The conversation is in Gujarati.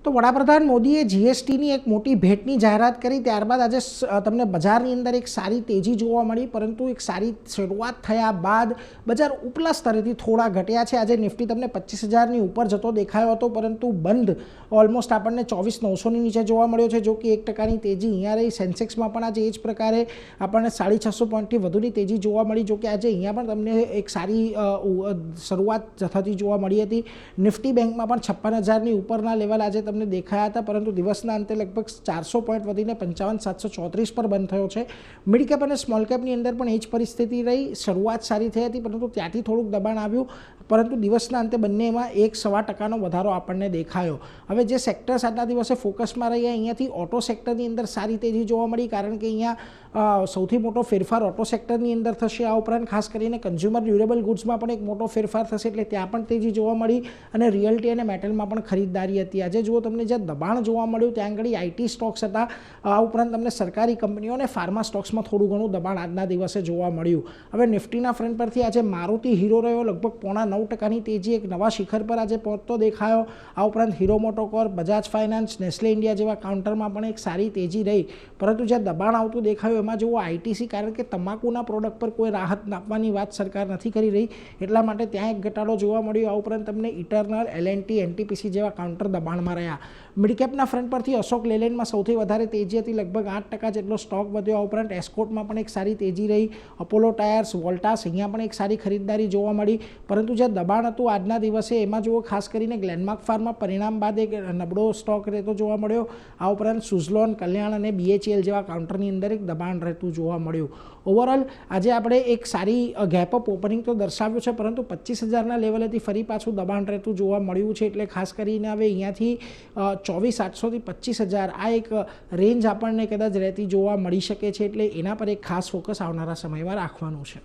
તો વડાપ્રધાન મોદીએ જીએસટીની એક મોટી ભેટની જાહેરાત કરી ત્યારબાદ આજે તમને બજારની અંદર એક સારી તેજી જોવા મળી, પરંતુ એક સારી શરૂઆત થયા બાદ બજાર ઉપલા સ્તરેથી થોડા ઘટ્યા છે। આજે નિફ્ટી તમને 25,000ની ઉપર જતો દેખાયો હતો, પરંતુ બંધ ઓલમોસ્ટ આપણને 24,900ની નીચે જોવા મળ્યો છે, જો કે 1%ની તેજી અહીંયા રહી। સેન્સેક્સમાં પણ આજે એ જ પ્રકારે આપણને 650 પોઈન્ટથી વધુની તેજી જોવા મળી, જો કે આજે અહીંયા પણ તમને એક સારી શરૂઆત થતી જોવા મળી હતી। નિફ્ટી બેંકમાં પણ 56,000ની ઉપરના લેવલ આજે તમને દેખાયા હતા, પરંતુ દિવસના અંતે લગભગ 400 પોઈન્ટ વધીને 55,734 પર બંધ થયો છે। મિડ કેપ અને સ્મોલ કેપની અંદર પણ એ જ પરિસ્થિતિ રહી। શરૂઆત સારી થઈ હતી, પરંતુ ત્યાંથી થોડુંક દબાણ આવ્યું, પરંતુ દિવસના અંતે બંનેમાં 1-1.25%નો વધારો આપણને દેખાયો। હવે જે સેક્ટર્સ આજના દિવસે ફોકસમાં રહ્યા, અહીંયાથી ઓટો સેક્ટરની અંદર સારી તેજી જોવા મળી, કારણ કે અહીંયા સૌથી મોટો ફેરફાર ઓટો સેક્ટરની અંદર થશે। આ ઉપરાંત ખાસ કરીને કન્ઝ્યુમર ડ્યુરેબલ ગુડ્સમાં પણ એક મોટો ફેરફાર થશે, એટલે ત્યાં પણ તેજી જોવા મળી, અને રિયલ્ટી અને મેટલમાં પણ ખરીદદારી હતી। આજે જુઓ તમને જ્યાં દબાણ જોવા મળ્યું ત્યાં આગળ આઈટી સ્ટોક્સ હતા, આ ઉપરાંત તમને સરકારી કંપનીઓ અને ફાર્મા સ્ટોક્સમાં થોડું ઘણું દબાણ આજના દિવસે જોવા મળ્યું। હવે નિફ્ટીના ફ્રન્ટ પરથી આજે મારુતિ હીરો રહ્યો, લગભગ 0.9%ની તેજી એક નવા શિખર પર આજે પહોંચતો દેખાયો। આ ઉપરાંત hero મોટોકોર્પ, Bajaj finance, Nestle India જેવા કાઉન્ટરમાં પણ એક સારી તેજી રહી, પરંતુ જ્યાં દબાણ આવતું દેખાયું એમાં જુઓ આઈટીસી, કારણ કે તમાકુના પ્રોડક્ટ પર કોઈ રાહત આપવાની વાત સરકાર નથી કરી રહી, એટલા માટે ત્યાં એક ઘટાડો જોવા મળ્યો। આ ઉપરાંત તમને ઇટરનલ, એલએનટી, એનટીપીસી જેવા કાઉન્ટર દબાણમાં રહ્યા। મિડકેપના ફ્રન્ટ પરથી અશોક લેલેન્ડમાં સૌથી વધારે તેજી હતી, લગભગ 8% જેટલો સ્ટોક વધ્યો। આ ઉપરાંત એસ્કોર્ટમાં પણ એક સારી તેજી રહી। અપોલો ટાયર્સ, વોલ્ટાસ, અહીંયા પણ એક સારી ખરીદદારી જોવા મળી, પરંતુ જે દબાણ હતું આજના દિવસે એમાં જુઓ ખાસ કરીને ગ્લેનમાર્ક ફાર્મા પરિણામ બાદ એક નબળો સ્ટોક રહેતો જોવા મળ્યો। આ ઉપરાંત સુઝલોન, કલ્યાણ અને બીએચએલ જેવા કાઉન્ટરની અંદર એક દબાણ રહેતું જોવા મળ્યું। ઓવરઓલ આજે આપણે એક સારી ગેપઅપ ઓપનિંગ તો દર્શાવ્યું છે, પરંતુ 25,000ના લેવલેથી ફરી પાછું દબાણ રહેતું જોવા મળ્યું છે, એટલે ખાસ કરીને હવે અહીંયાથી 24,800થી 25,000 આ એક રેન્જ આપણને કદાચ રહેતી જોવા મળી શકે છે, એટલે એના પર એક ખાસ ફોકસ આવનારા સમયમાં રાખવાનું છે।